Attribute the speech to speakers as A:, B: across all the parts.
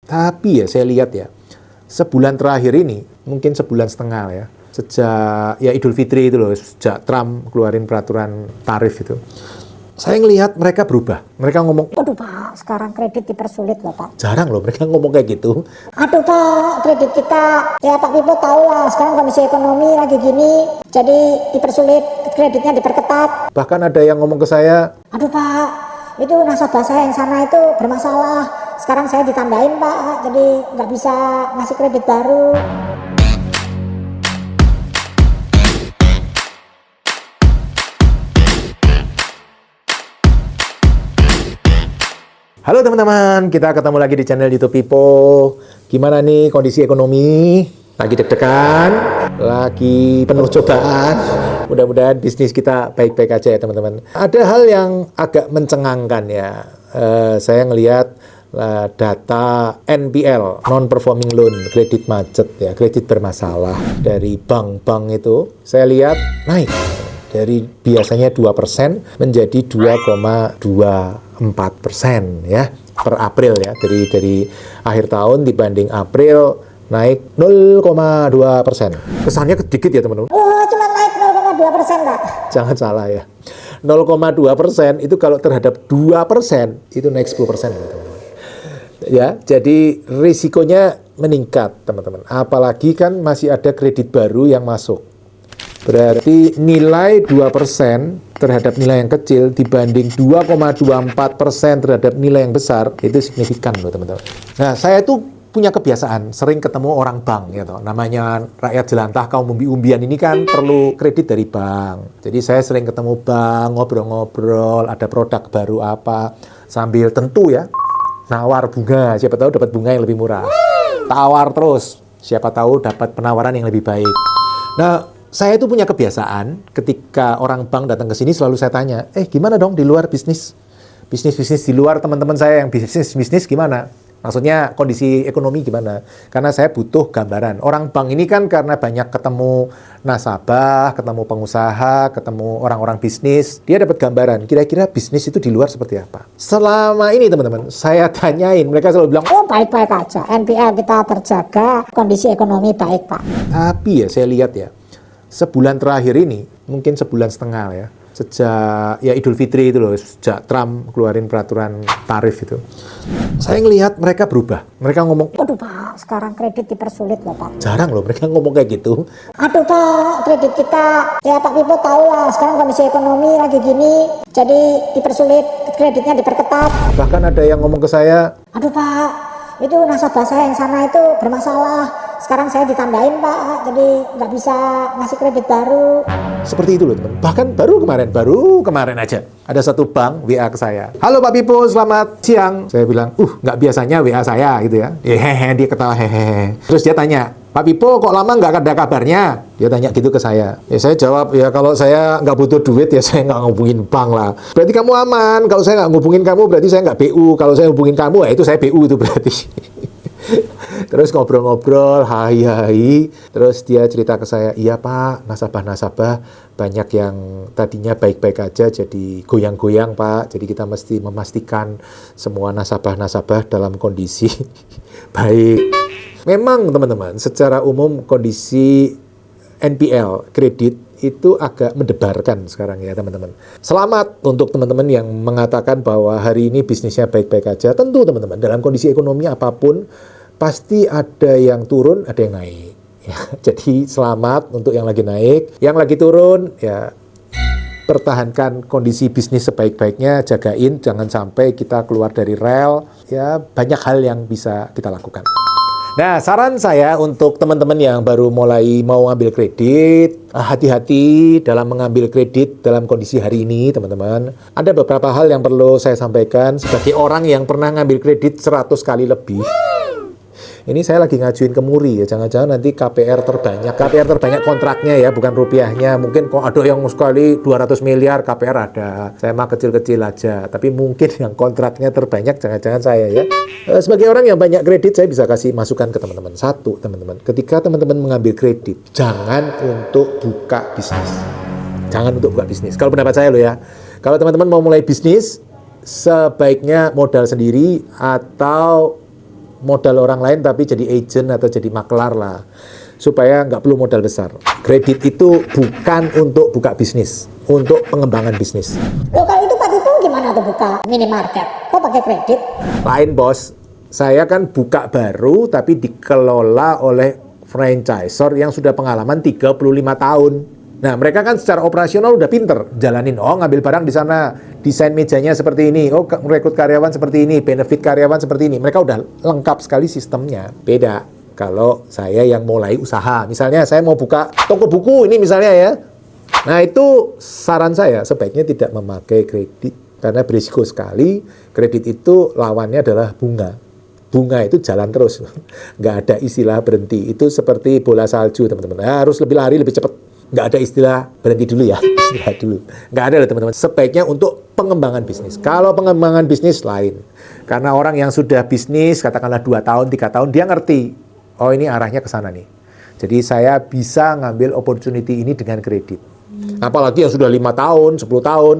A: Tapi ya saya lihat ya, sebulan terakhir ini, mungkin sebulan setengah ya, sejak ya Idul Fitri itu loh, sejak Trump keluarin peraturan tarif itu, saya ngelihat mereka berubah. Mereka ngomong,
B: aduh Pak, sekarang kredit dipersulit loh Pak.
A: Jarang loh mereka ngomong kayak gitu.
B: Aduh Pak, kredit kita, ya Pak Pipo tahu lah, sekarang kondisi ekonomi lagi gini, jadi dipersulit, kreditnya diperketat.
A: Bahkan ada yang ngomong ke saya,
B: aduh Pak, itu nasabah saya yang sana itu bermasalah, sekarang saya ditandain Pak, jadi nggak bisa ngasih kredit baru.
A: halo teman-teman, kita ketemu lagi di channel YouTube Pipo. Gimana nih kondisi ekonomi? Lagi deg-degan, lagi penuh cobaan. Mudah-mudahan bisnis kita baik-baik aja ya teman-teman. Ada hal yang agak mencengangkan ya. Saya ngelihat data NPL, non-performing loan, kredit macet ya, kredit bermasalah dari bank-bank itu. Saya lihat naik. Dari biasanya 2% menjadi 2,24% ya per April ya, dari akhir tahun dibanding April naik 0,2%. Kesannya sedikit ya teman-teman.
B: Oh, cuma naik 0,2% Pak.
A: Jangan salah ya. 0,2% itu kalau terhadap 2% itu naik 10% teman-teman. Ya, jadi risikonya meningkat teman-teman. Apalagi kan masih ada kredit baru yang masuk. Berarti nilai 2% terhadap nilai yang kecil dibanding 2,24% terhadap nilai yang besar, itu signifikan loh teman-teman. Nah, saya tuh punya kebiasaan sering ketemu orang bank gitu. Namanya rakyat jelantah kaum umbi-umbian ini kan perlu kredit dari bank. Jadi saya sering ketemu bank, ngobrol-ngobrol, ada produk baru apa, sambil tentu ya nawar bunga, siapa tahu dapat bunga yang lebih murah. Tawar terus, siapa tahu dapat penawaran yang lebih baik. Nah, saya itu punya kebiasaan ketika orang bank datang ke sini selalu saya tanya, gimana dong di luar bisnis? Bisnis di luar teman-teman saya yang bisnis gimana? Maksudnya kondisi ekonomi gimana? Karena saya butuh gambaran. Orang bank ini kan karena banyak ketemu nasabah, ketemu pengusaha, ketemu orang-orang bisnis, dia dapat gambaran kira-kira bisnis itu di luar seperti apa. Selama ini teman-teman, saya tanyain, mereka selalu bilang,
B: oh baik-baik aja, NPL kita terjaga, kondisi ekonomi baik Pak.
A: Tapi ya saya lihat ya, sebulan terakhir ini, mungkin sebulan setengah ya, sejak ya Idul Fitri itu loh, sejak Trump keluarin peraturan tarif itu, saya ngelihat mereka berubah. Mereka ngomong,
B: aduh Pak, sekarang kredit dipersulit loh Pak.
A: Jarang loh mereka ngomong kayak gitu.
B: Aduh Pak, kredit kita, ya Pak Pipo tahu lah, sekarang kondisi ekonomi lagi gini, jadi dipersulit, kreditnya diperketat.
A: Bahkan ada yang ngomong ke saya,
B: aduh Pak, itu nasabah saya yang sana itu bermasalah, sekarang saya ditandain Pak, jadi nggak bisa ngasih kredit baru.
A: Seperti itu loh teman. Bahkan baru kemarin aja ada satu bank WA ke saya, halo Pak Pipo, selamat siang. Saya bilang, nggak biasanya WA saya gitu ya. Hehehe, dia ketawa hehehe. Terus dia tanya, Pak Pipo kok lama nggak ada kabarnya? Dia tanya gitu ke saya. Ya saya jawab, ya kalau saya nggak butuh duit ya saya nggak ngubungin bank lah. Berarti kamu aman. Kalau saya nggak ngubungin kamu berarti saya nggak BU. Kalau saya hubungin kamu ya itu saya BU itu berarti. Terus ngobrol-ngobrol, hai. Terus dia cerita ke saya, iya Pak, nasabah-nasabah banyak yang tadinya baik-baik aja jadi goyang-goyang Pak. Jadi kita mesti memastikan semua nasabah-nasabah dalam kondisi baik. Memang teman-teman, secara umum kondisi NPL, kredit, itu agak mendebarkan sekarang ya teman-teman. Selamat untuk teman-teman yang mengatakan bahwa hari ini bisnisnya baik-baik aja. Tentu teman-teman, dalam kondisi ekonomi apapun, pasti ada yang turun, ada yang naik. Ya, jadi selamat untuk yang lagi naik. Yang lagi turun, ya pertahankan kondisi bisnis sebaik-baiknya, jagain, jangan sampai kita keluar dari rel. Ya, banyak hal yang bisa kita lakukan. Nah, saran saya untuk teman-teman yang baru mulai mau ngambil kredit, hati-hati dalam mengambil kredit dalam kondisi hari ini, teman-teman. Ada beberapa hal yang perlu saya sampaikan sebagai orang yang pernah ngambil kredit 100 kali lebih. Ini saya lagi ngajuin ke Muri ya, jangan-jangan nanti KPR terbanyak kontraknya ya, bukan rupiahnya. Mungkin kok ada yang sekali 200 miliar KPR ada, saya mah kecil-kecil aja. Tapi mungkin yang kontraknya terbanyak jangan-jangan saya ya. Sebagai orang yang banyak kredit, saya bisa kasih masukan ke teman-teman. Satu, teman-teman, ketika teman-teman mengambil kredit, jangan untuk buka bisnis. Jangan untuk buka bisnis. Kalau pendapat saya loh ya, kalau teman-teman mau mulai bisnis, sebaiknya modal sendiri atau modal orang lain tapi jadi agent atau jadi maklar lah. Supaya nggak perlu modal besar. Kredit itu bukan untuk buka bisnis, untuk pengembangan bisnis.
B: Loh kalau itu Pak Pipo gimana tuh buka minimarket? Kok pakai kredit?
A: Lain bos, saya kan buka baru tapi dikelola oleh franchisor yang sudah pengalaman 35 tahun. Nah, mereka kan secara operasional udah pinter. Jalanin, ngambil barang di sana, desain mejanya seperti ini, merekrut karyawan seperti ini, benefit karyawan seperti ini. Mereka udah lengkap sekali sistemnya. Beda kalau saya yang mulai usaha. Misalnya saya mau buka toko buku ini misalnya ya. Nah, itu saran saya sebaiknya tidak memakai kredit. Karena berisiko sekali, kredit itu lawannya adalah bunga. Bunga itu jalan terus, nggak ada istilah berhenti. Itu seperti bola salju teman-teman. Harus lebih lari, lebih cepat. Nggak ada istilah berhenti dulu ya, istirahat dulu. Nggak ada loh teman-teman. Sebaiknya untuk pengembangan bisnis. Kalau pengembangan bisnis lain, karena orang yang sudah bisnis, katakanlah 2 tahun, 3 tahun, dia ngerti. Oh ini arahnya ke sana nih. Jadi saya bisa ngambil opportunity ini dengan kredit. Apalagi yang sudah 5 tahun, 10 tahun,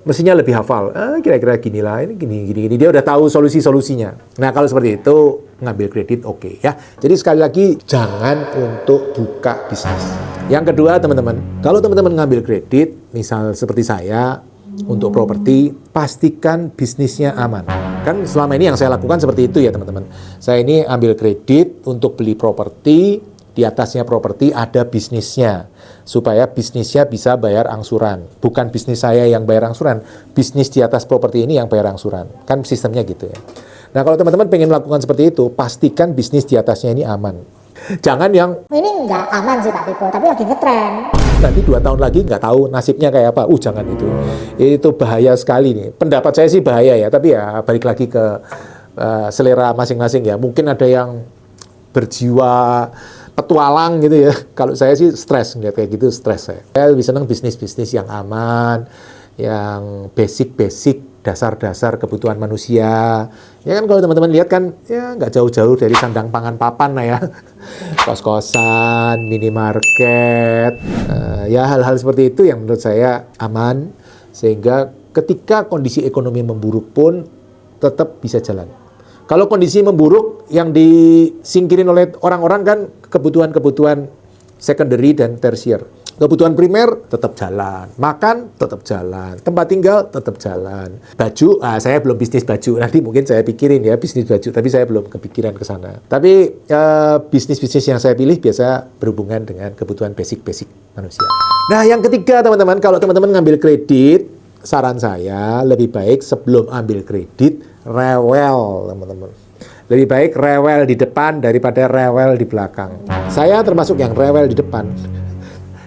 A: mestinya lebih hafal. Kira-kira gini lah, ini gini. Dia udah tahu solusi-solusinya. Nah kalau seperti itu, ngambil kredit oke ya. Jadi sekali lagi, jangan untuk buka bisnis. Yang kedua teman-teman, kalau teman-teman ngambil kredit, misal seperti saya, untuk properti, pastikan bisnisnya aman. Kan selama ini yang saya lakukan seperti itu ya teman-teman. Saya ini ambil kredit untuk beli properti, di atasnya properti ada bisnisnya. Supaya bisnisnya bisa bayar angsuran. Bukan bisnis saya yang bayar angsuran, bisnis di atas properti ini yang bayar angsuran. Kan sistemnya gitu ya. Nah kalau teman-teman pengen melakukan seperti itu, pastikan bisnis di atasnya ini aman. Jangan yang
B: Ini nggak aman sih Pak Pipo, tapi lagi ngetren.
A: nanti 2 tahun lagi nggak tahu nasibnya kayak apa. Jangan itu. Itu bahaya sekali nih. Pendapat saya sih bahaya ya, tapi ya balik lagi ke selera masing-masing ya. Mungkin ada yang berjiwa petualang gitu ya. Kalau saya sih stres, ngeliat kayak gitu stres saya. Saya lebih senang bisnis-bisnis yang aman, yang basic-basic, dasar-dasar kebutuhan manusia. Ya kan kalau teman-teman lihat kan, ya nggak jauh-jauh dari sandang pangan papan lah ya. Kos-kosan, minimarket, ya hal-hal seperti itu yang menurut saya aman. Sehingga ketika kondisi ekonomi memburuk pun tetap bisa jalan. Kalau kondisi memburuk, yang disingkirin oleh orang-orang kan kebutuhan-kebutuhan secondary dan tertiary. Kebutuhan primer tetap jalan, makan tetap jalan, tempat tinggal tetap jalan. Baju, saya belum bisnis baju, nanti mungkin saya pikirin ya bisnis baju, tapi saya belum kepikiran ke sana. Tapi bisnis-bisnis yang saya pilih biasa berhubungan dengan kebutuhan basic-basic manusia. Nah yang ketiga teman-teman, kalau teman-teman ngambil kredit, saran saya lebih baik sebelum ambil kredit, rewel teman-teman. Lebih baik rewel di depan daripada rewel di belakang. Saya termasuk yang rewel di depan.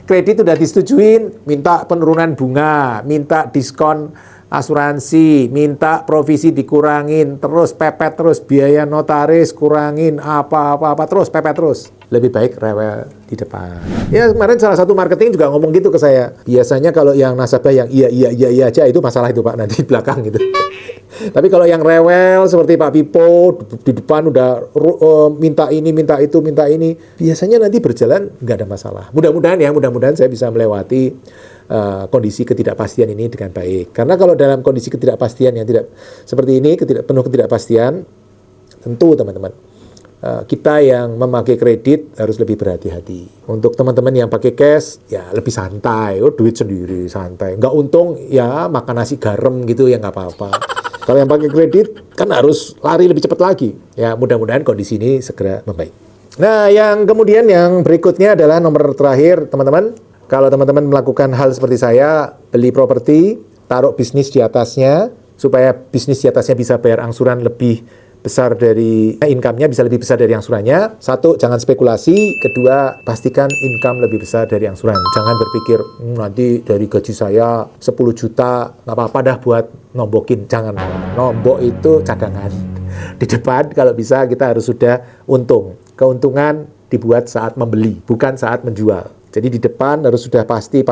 A: Kredit udah disetujuin, minta penurunan bunga, minta diskon asuransi, minta provisi dikurangin, terus pepet terus, biaya notaris kurangin, apa-apa, terus pepet terus. Lebih baik rewel di depan. Ya kemarin salah satu marketing juga ngomong gitu ke saya. Biasanya kalau yang nasabah yang iya aja, itu masalah itu Pak, nanti di belakang gitu. Tapi kalau yang rewel seperti Pak Pipo di depan udah minta ini, minta itu, minta ini, biasanya nanti berjalan nggak ada masalah. Mudah-mudahan saya bisa melewati kondisi ketidakpastian ini dengan baik. Karena kalau dalam kondisi ketidakpastian yang tidak seperti ini, penuh ketidakpastian, tentu teman-teman, kita yang memakai kredit harus lebih berhati-hati. Untuk teman-teman yang pakai cash, ya lebih santai, duit sendiri santai. Nggak untung, ya makan nasi garam gitu ya nggak apa-apa. Kalau yang pakai kredit kan harus lari lebih cepat lagi. Ya mudah-mudahan kondisi ini segera membaik. Nah yang kemudian yang berikutnya adalah nomor terakhir teman-teman. Kalau teman-teman melakukan hal seperti saya, beli properti, taruh bisnis di atasnya, supaya bisnis di atasnya bisa bayar angsuran lebih besar dari income-nya, bisa lebih besar dari angsurannya. 1, jangan spekulasi. 2, pastikan income lebih besar dari angsuran. Jangan berpikir nanti dari gaji saya 10 juta nggak apa-apa dah buat nombokin. Jangan, nombok itu cadangan. Di depan kalau bisa kita harus sudah untung. Keuntungan dibuat saat membeli, bukan saat menjual. Jadi di depan harus sudah pasti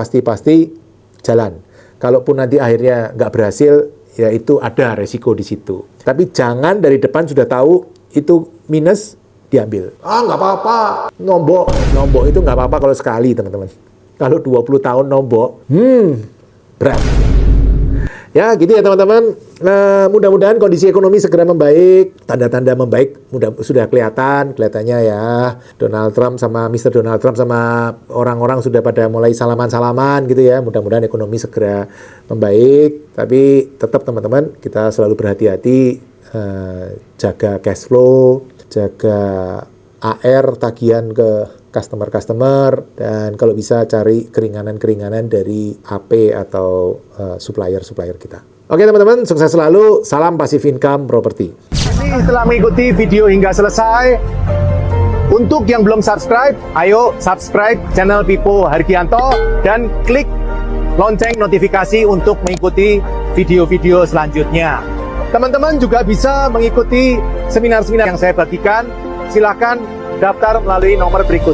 A: jalan. Kalaupun nanti akhirnya nggak berhasil, ya itu ada resiko di situ. Tapi jangan dari depan sudah tahu itu minus diambil. Nggak apa-apa, nombok itu nggak apa-apa kalau sekali teman-teman. Kalau 20 tahun nombok, berat. Ya, gitu ya teman-teman. Mudah-mudahan kondisi ekonomi segera membaik. Tanda-tanda membaik sudah kelihatannya ya. Donald Trump sama Mr. Donald Trump sama orang-orang sudah pada mulai salaman-salaman gitu ya. Mudah-mudahan ekonomi segera membaik. Tapi tetap teman-teman, kita selalu berhati-hati, jaga cash flow, jaga AR tagihan ke customer, dan kalau bisa cari keringanan-keringanan dari AP atau supplier-supplier kita. Oke teman-teman, sukses selalu. Salam Passive Income Property.
C: Ini setelah mengikuti video hingga selesai, untuk yang belum subscribe, ayo subscribe channel Pipo Hargianto dan klik lonceng notifikasi untuk mengikuti video-video selanjutnya. Teman-teman juga bisa mengikuti seminar-seminar yang saya bagikan. Silakan daftar melalui nomor berikut.